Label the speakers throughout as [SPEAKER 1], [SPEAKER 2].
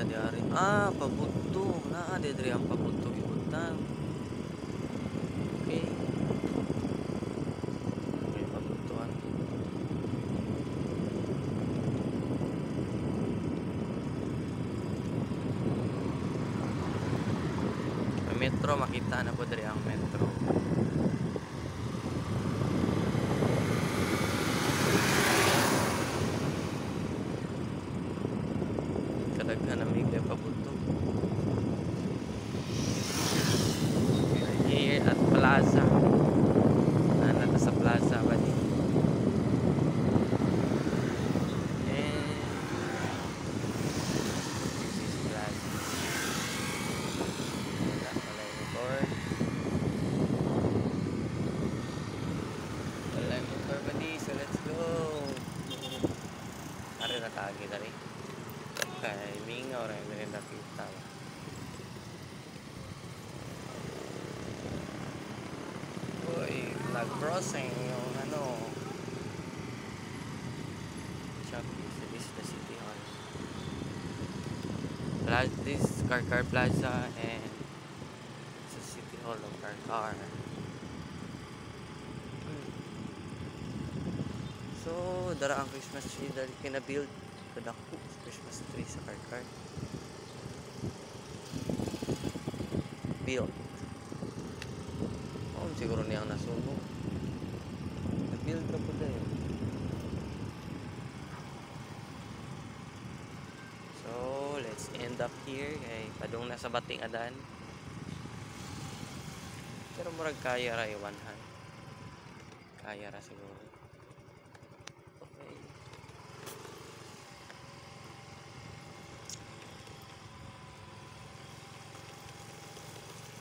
[SPEAKER 1] na di ari. Pabuto. Naa di diri ang pabuto gibutan. Okay. Okay, pabutuan. May metro, makita na po diri ang metro. Kadaghan na may kaya pabuto. Here at Plaza. Nata sa Plaza ba di? And this is Plaza. Wala pala yung motor. Wala yung motor ba di? So let's go. Ari na tagi na rin. Kay mingaw rin rin nakita. Flag crossing yung ano This is the City Hall. This is Car Plaza and it's the City Hall of Car. So dara ang Christmas tree dali kina-build kadako Christmas tree sa Car build. Siguro niyang nasunog. Nag-build na po tayo. So, let's end up here. Kay padung na sa Bating Adan. Pero murag kaya ra iwanhan. Kaya ra siguro. Okay.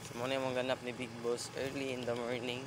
[SPEAKER 1] So, muna yung ganap ni Big Boss early in the morning.